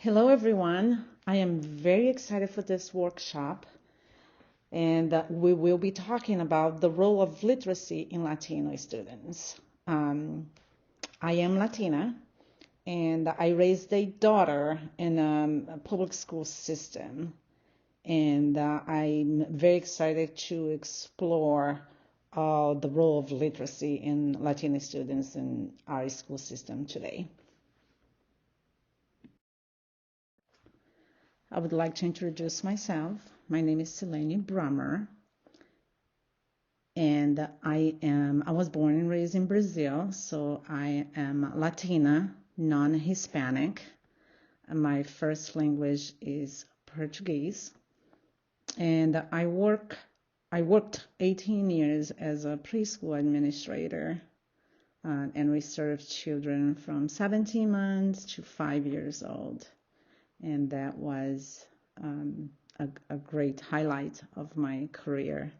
Hello, everyone. I am very excited for this workshop, and we will be talking about the role of literacy in Latino students. I am Latina, and I raised a daughter in a public school system, and I'm very excited to explore the role of literacy in Latino students in our school system today. I would like to introduce myself. My name is Selene Brummer, and I was born and raised in Brazil, so I am Latina, non-Hispanic. My first language is Portuguese, and I worked 18 years as a preschool administrator, and we served children from 17 months to 5 years old. And that was a great highlight of my career.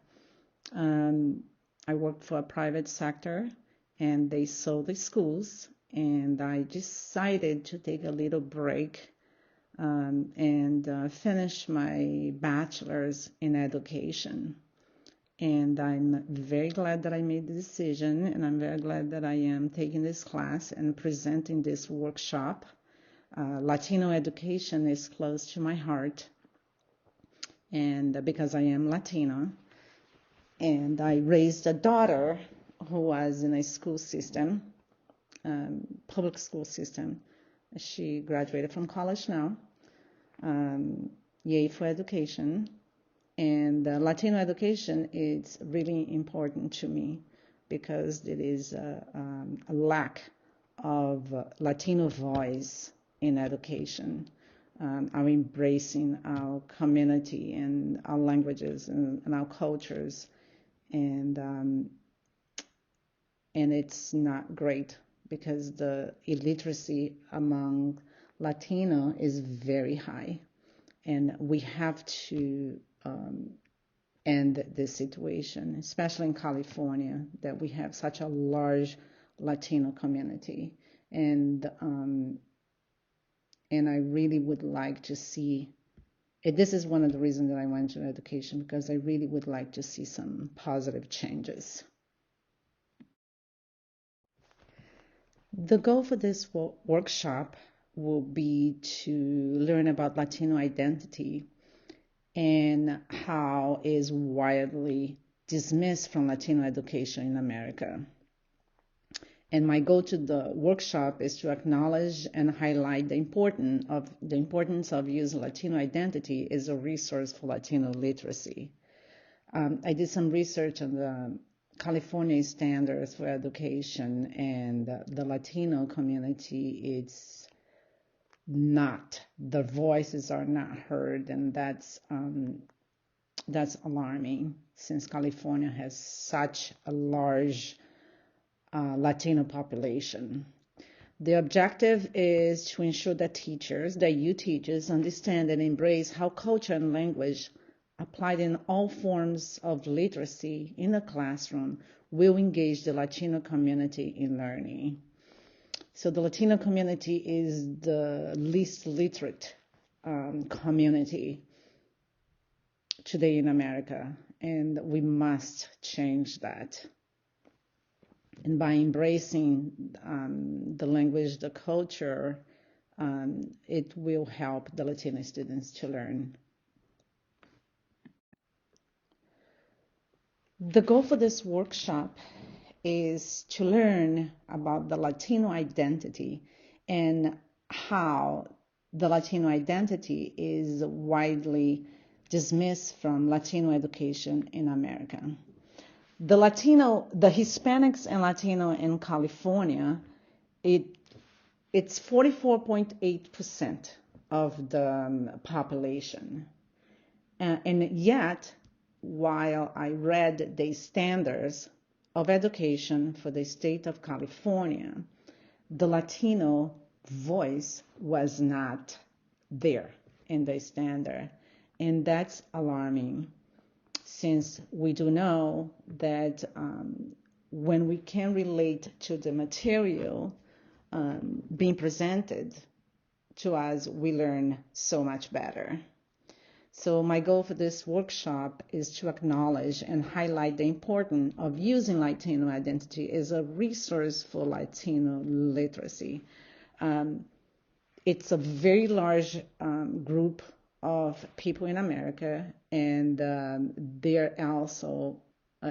I worked for a private sector, and they sold the schools, and I decided to take a little break and finish my bachelor's in education. And I'm very glad that I made the decision, and I'm very glad that I am taking this class and presenting this workshop. Latino education is close to my heart, and because I am Latina, and I raised a daughter who was in a school system, public school system. She graduated from college now, yay for education, and Latino education is really important to me because it is a lack of Latino voice in education. Are embracing our community and our languages and our cultures, and it's not great because the illiteracy among Latino is very high, and we have to end this situation, especially in California, that we have such a large Latino community, and I really would like to see, this is one of the reasons that I went to education, because I really would like to see some positive changes. The goal for this workshop will be to learn about Latino identity and how it is widely dismissed from Latino education in America. And my goal to the workshop is to acknowledge and highlight the importance of using Latino identity as a resource for Latino literacy. I did some research on the California standards for education, and the Latino community, the voices are not heard, and that's alarming, since California has such a large Latino population. The objective is to ensure that you teachers understand and embrace how culture and language applied in all forms of literacy in the classroom will engage the Latino community in learning. So the Latino community is the least literate community today in America, and we must change that. And by embracing the language, the culture, it will help the Latino students to learn. The goal for this workshop is to learn about the Latino identity and how the Latino identity is widely dismissed from Latino education in America. The Hispanics and Latino in California, it's 44.8% of the population. And yet, while I read the standards of education for the state of California, the Latino voice was not there in the standard. And that's alarming, since we do know that when we can relate to the material being presented to us, we learn so much better. So my goal for this workshop is to acknowledge and highlight the importance of using Latino identity as a resource for Latino literacy. It's a very large group of people in America, and they're also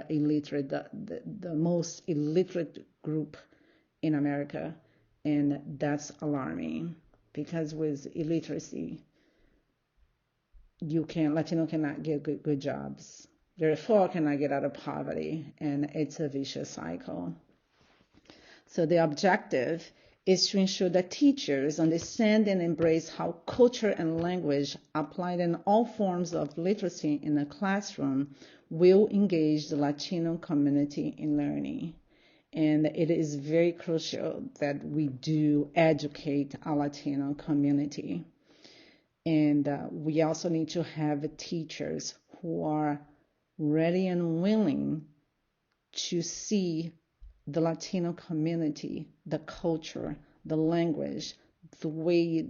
illiterate, the most illiterate group in America, and that's alarming because with illiteracy, Latino cannot get good jobs. Therefore, cannot get out of poverty, and it's a vicious cycle. So the objective is to ensure that teachers understand and embrace how culture and language applied in all forms of literacy in the classroom will engage the Latino community in learning. And it is very crucial that we do educate our Latino community. And we also need to have teachers who are ready and willing to see the Latino community, the culture, the language, the way,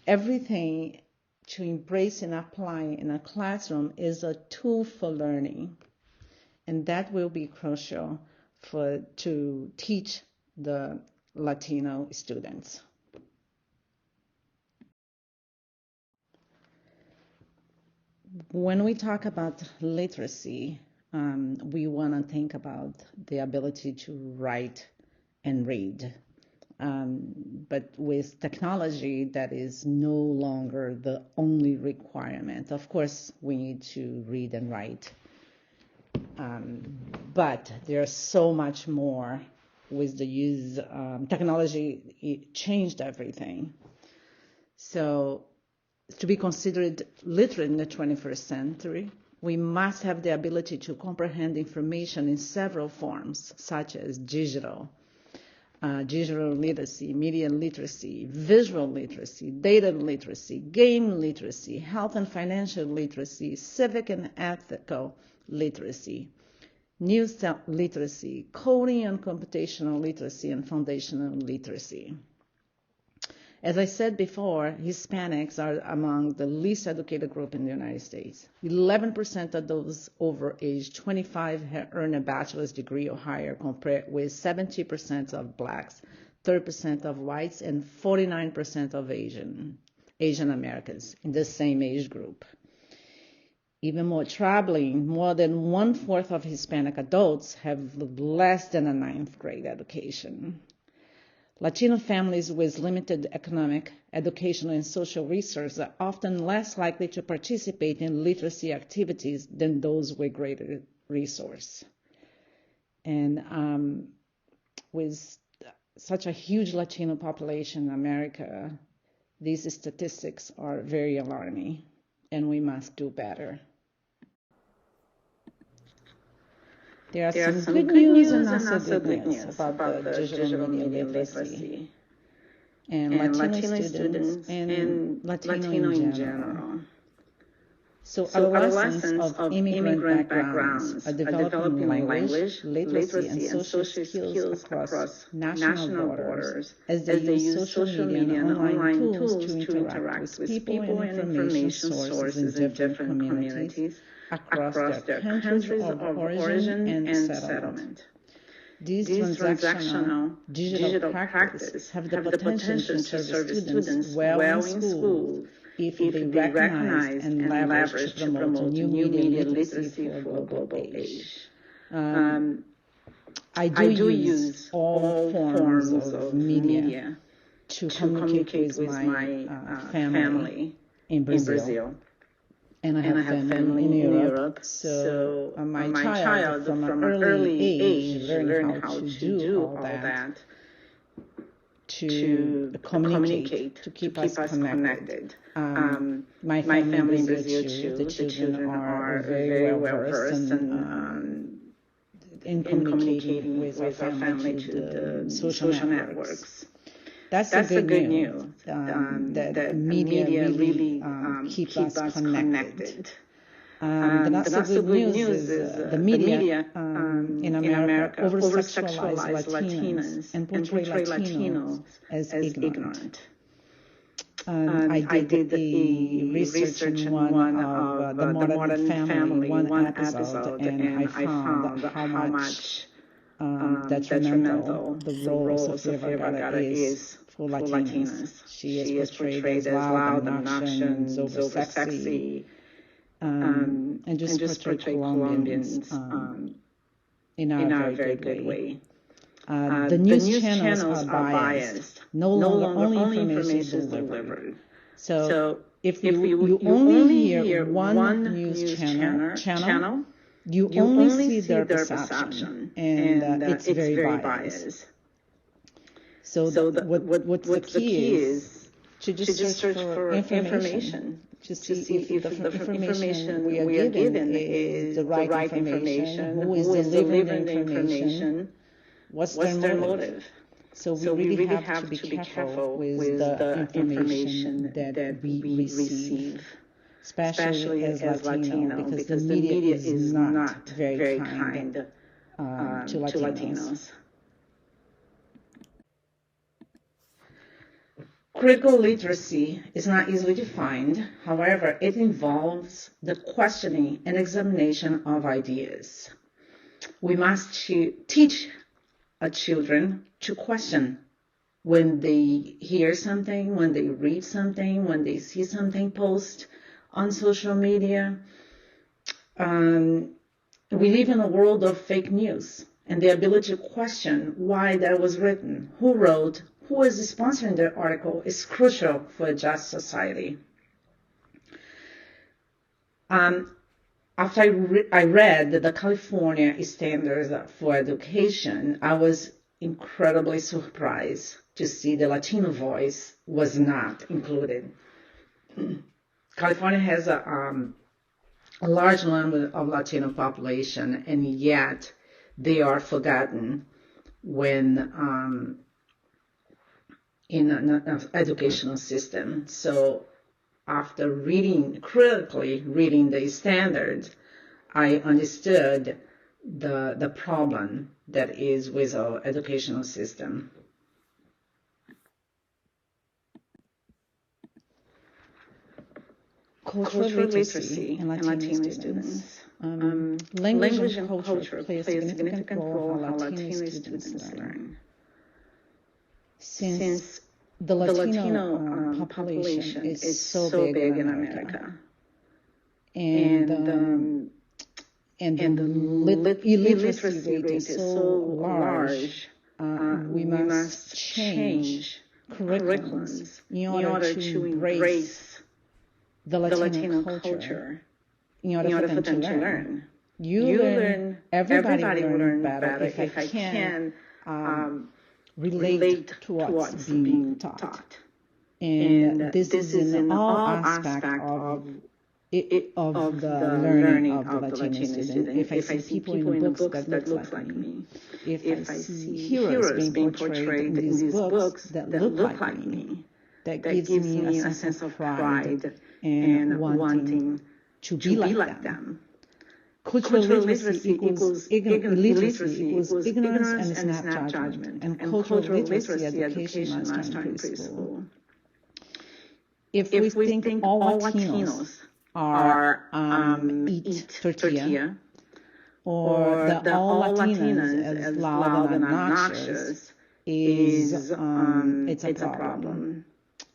everything to embrace and apply in a classroom is a tool for learning. And that will be crucial to teach the Latino students. When we talk about literacy, we want to think about the ability to write and read. But with technology, that is no longer the only requirement. Of course, we need to read and write. But there's so much more with the use. Technology, it changed everything. So to be considered literate in the 21st century, we must have the ability to comprehend information in several forms, such as digital literacy, media literacy, visual literacy, data literacy, game literacy, health and financial literacy, civic and ethical literacy, news literacy, coding and computational literacy, and foundational literacy. As I said before, Hispanics are among the least educated group in the United States. 11% of those over age 25 have earned a bachelor's degree or higher, compared with 70% of blacks, 30% of whites, and 49% of Asian Americans in the same age group. Even more troubling, more than 1/4 of Hispanic adults have less than a 9th grade education. Latino families with limited economic, educational, and social resources are often less likely to participate in literacy activities than those with greater resource. And with such a huge Latino population in America, these statistics are very alarming, and we must do better. There are some good news and not so good news about the digital media literacy and Latino students and Latino in general. So adolescents of immigrant backgrounds are developing language, literacy, and social skills across national borders as they use social media and online tools to interact with people and information sources in different communities across their countries of origin and settlement. These transactional digital practices have the potential to serve students well in school if they recognize and leverage to promote new media literacy for a global age. I do use all forms of media to communicate with my family in Brazil. And I have family in Europe, so my child from an early age learned how to do all that to communicate, to keep us connected. My family in Brazil too, the children are very well versed in communicating with our family to the social networks. That's the good news, that media really keep us connected. The not so good news is the media in America over-sexualize Latinos and portray Latinos as ignorant. I did a research in one of the Modern Family, one episode, and I found how much detrimental the role of Sofia Vergara is for Latinos. She is portrayed as loud, obnoxious, over sexy, and just portrayed Colombians in a very good way. The news channels are biased. No longer only information is delivered. So if you only hear one news channel, you only see their perception, and it's very biased. So what's the key is to just search for information, to see if the information we are given is the right information, who is delivering the information, what's their motive. So we really have to be careful with the information that we receive, especially as Latino, because the media is not very kind to Latinos. Critical literacy is not easily defined. However, it involves the questioning and examination of ideas. We must teach our children to question when they hear something, when they read something, when they see something posted on social media. We live in a world of fake news, and the ability to question why that was written, who wrote, who is sponsoring the article is crucial for a just society. After I read the California Standards for Education, I was incredibly surprised to see the Latino voice was not included. California has a large number of Latino population, and yet they are forgotten when in an educational system. So after critically reading the standards, I understood the problem that is with our educational system. Cultural literacy in Latino students. Language and culture play a significant role in how Latino students learn. Since the Latino population is so big in America, and the illiteracy rate is so large, we must change curriculums in order to embrace the Latino culture, in order for them to learn. You learn, everybody will learn better if I can relate to what's being taught. And this is in all aspects of the learning of the Latino student. If I see people in the books that look like me, if I see heroes being portrayed in these books that look like me, that gives me a sense of pride and wanting to be like them. Cultural literacy equals ignorance and snap judgment. And cultural literacy education must start in preschool. If we think all Latinos are eat tortilla, or the all Latinas as loud and obnoxious, it's a problem.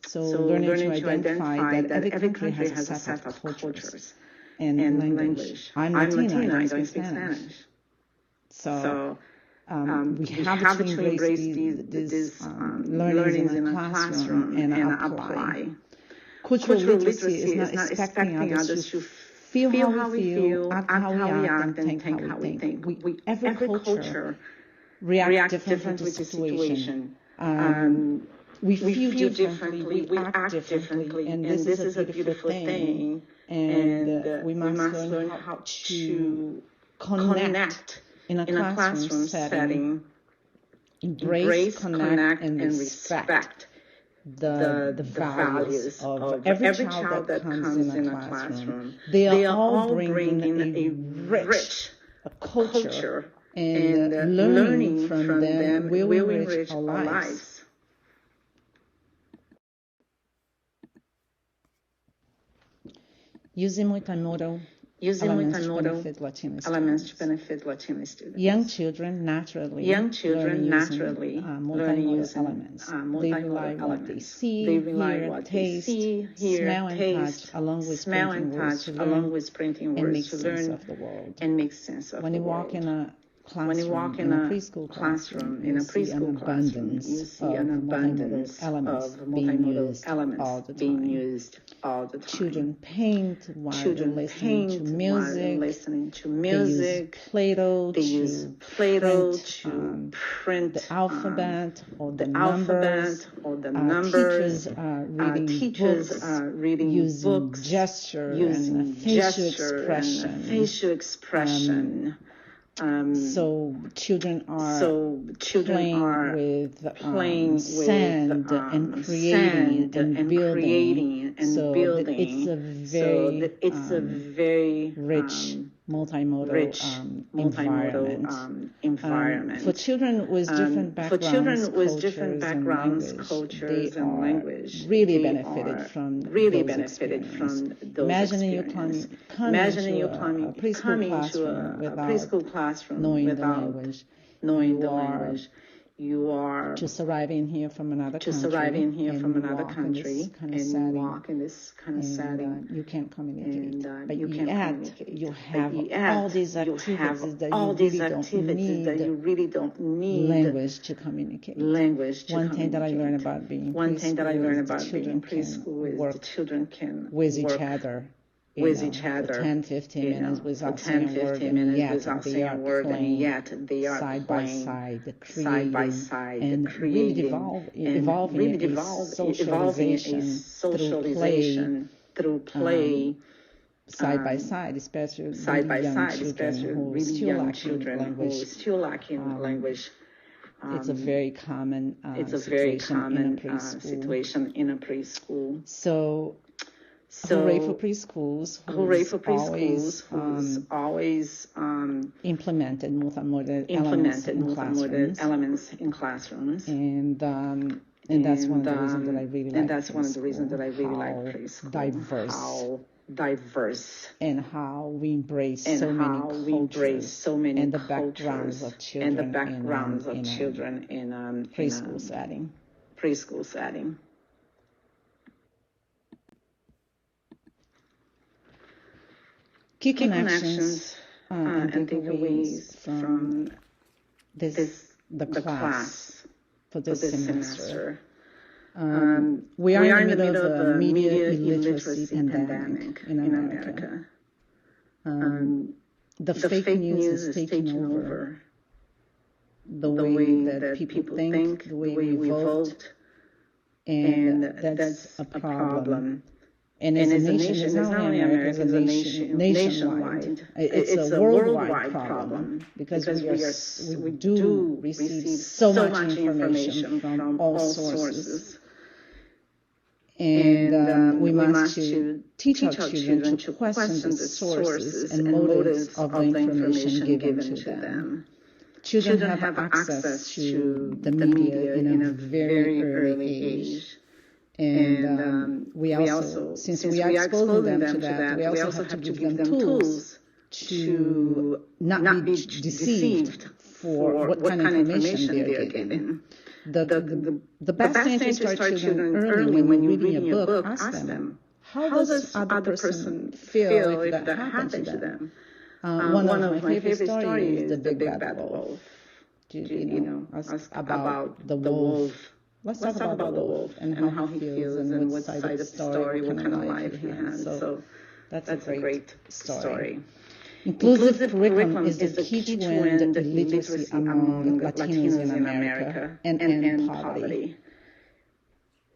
So learning to identify that every country has a set of cultures and language. I'm Latina, I don't speak Spanish. So we have to embrace these learnings in a classroom and apply. Cultural literacy is not expecting others to feel how we feel, act how we act, and think how we think. Every culture reacts differently to the situation. We feel differently, we act differently, and this is a beautiful thing. And we must learn how to connect in a classroom setting, embrace, connect, and respect the values of every child that comes in a classroom. They are all bringing a rich culture, and learning from them will enrich our lives. Using multimodal elements to benefit Latino students. Young children naturally learn using elements. They rely on what they see, hear, taste, smell, and touch, along with printing words to learn and make sense of the world. When you walk in a classroom, in a preschool classroom, you see an abundance of multimodal elements being used all the time. Children paint while listening to music. They use Play-Doh to print the alphabet or the numbers. Teachers are reading books, using gesture and facial expression. So children are playing with sand and creating and building. So it's a very rich multimodal environment. For children with different backgrounds, cultures and language, really benefited from those experiences. Imagining you coming into a preschool classroom without knowing the language. You are just arriving here from another country, and walk in this kind of setting. You can't communicate, but you have all these activities that you really don't need language to communicate. One thing that I learned about being preschool is the children can work with each other. For 10, 15 minutes without saying a word, and yet they are playing side by side, creating and really evolving a socialization through play, side by side, especially young children who still lacking language. It's a very common situation in a preschool. So hooray for preschools who's always implemented multimodal elements in classrooms. And that's one of the reasons that I really like preschool. How diverse and how we embrace so many cultures and the backgrounds of children in preschool setting. Key connections and takeaways from the class for this semester. We are in the middle of a media illiteracy pandemic in America. The fake news is taking over the way that people think, the way we vote, and that's a problem. And as a nation, it's not only America, it's a nationwide. It's a worldwide problem because we do receive so much information from all sources. And we must teach our children to question the sources and motives of the information given to them. Children have access to the media in a very early age. And we also, since we are exposing them to that, we also have to give them tools to not be deceived for what kind of information they are given. The best thing to start children early when you're reading a book, ask them, how does other person feel if that happened to them? One of my favorite stories is The Big Bad Wolf. About the wolf. Let's talk about the wolf and how he feels and what side of the story, what kind of life he has. So that's a great story. Inclusive curriculum is the key to end illiteracy among Latinos in America and end poverty.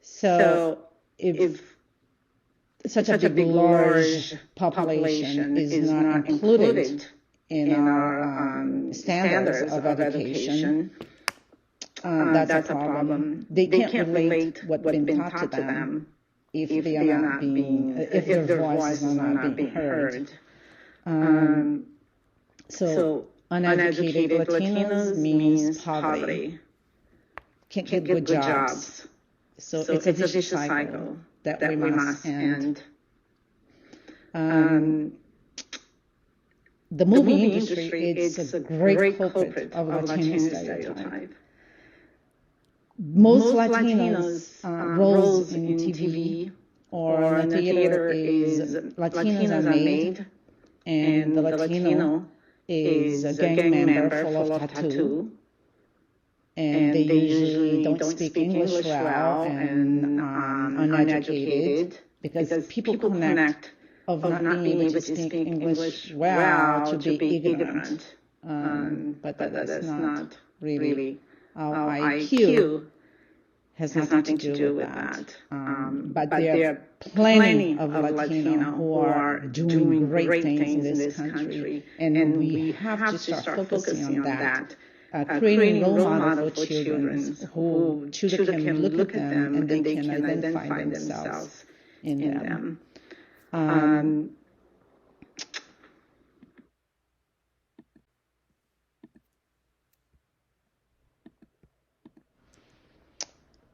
So if such a big, large population is not included in our standards of education, that's a problem. They can't relate what's been taught to them if their voices are not being heard. So uneducated Latinos means poverty. Can't get good jobs. So it's a vicious cycle that we must end. The movie industry is a great culprit of Latino stereotype. Most Latinos roles in TV or in the theater is Latinos are made, and the Latino is a gang member full of tattoo, and they usually don't speak English well and uneducated, because people connect of not being able to speak English well to be ignorant. But that's not really. Our IQ has nothing to do with that. But there are plenty of Latino who are doing great things in this country, and we have to start focusing on that. Creating role model for children who children can look at them and they can identify themselves in them.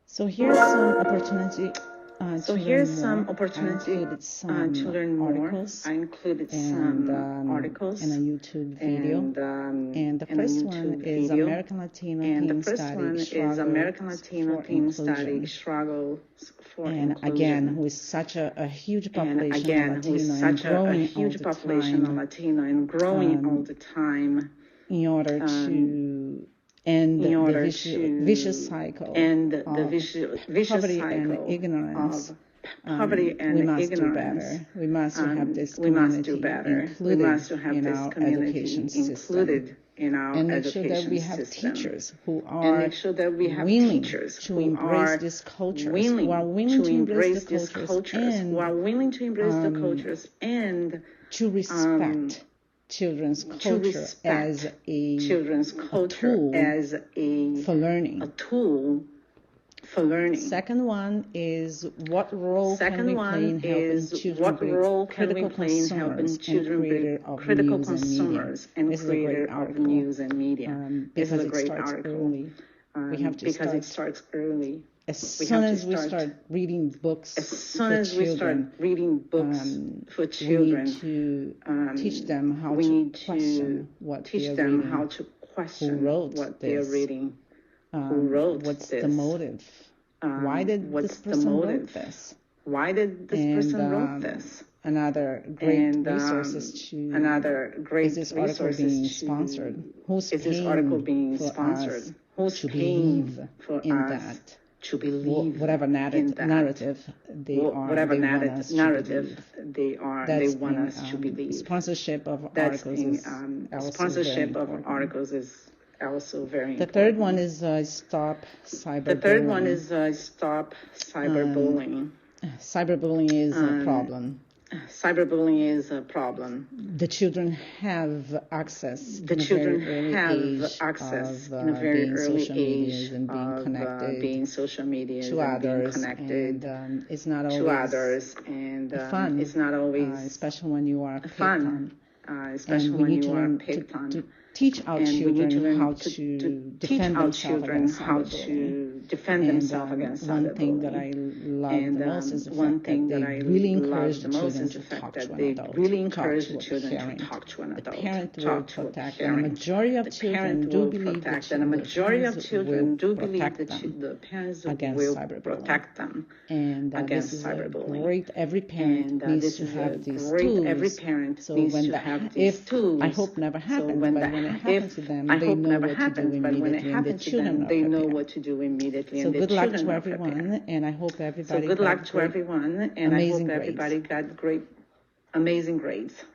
So here's some opportunity to learn more. I included some articles and a YouTube video. And the first one is American Latino Teen Study Struggles for Inclusion. And again, with such a huge population of Latino and growing all the time, in order to end the vicious cycle of poverty and ignorance. We must do better. We must have this community included in our education system. And make sure that we have teachers who are willing to embrace these cultures, who are willing to embrace the cultures, and to respect children's culture as a tool for learning. Second one is, what role can we play in helping children with critical consumers and creator of news and media? Because it starts early. We have to start early. As soon as we start reading books for children, we need to teach them how to question what they're reading. Who wrote this? What's the motive? Why did this person write this? Another great resource is this article being sponsored? Who's paying for us to believe in that? Whatever narrative they want us to believe. Sponsorship of articles is also very important. The third one is stop cyberbullying. Cyberbullying is a problem. Cyberbullying is a problem. The children have access in a very early age and being connected to others, and it's not always fun. Especially when you are picked on. And we need to learn to teach our children how to defend themselves against cyberbullying. One thing that I love the most is the fact that they really encourage the children to talk to an adult, talk to a parent. The parent will protect them. The majority of children do believe that the parents will protect them against cyberbullying. And this is a great, every parent needs to have these tools. So when I hope never happens, but when it happens to them, they know what to do immediately, and the children know what to do immediately. So good luck to everyone, and I hope everybody got great, amazing grades.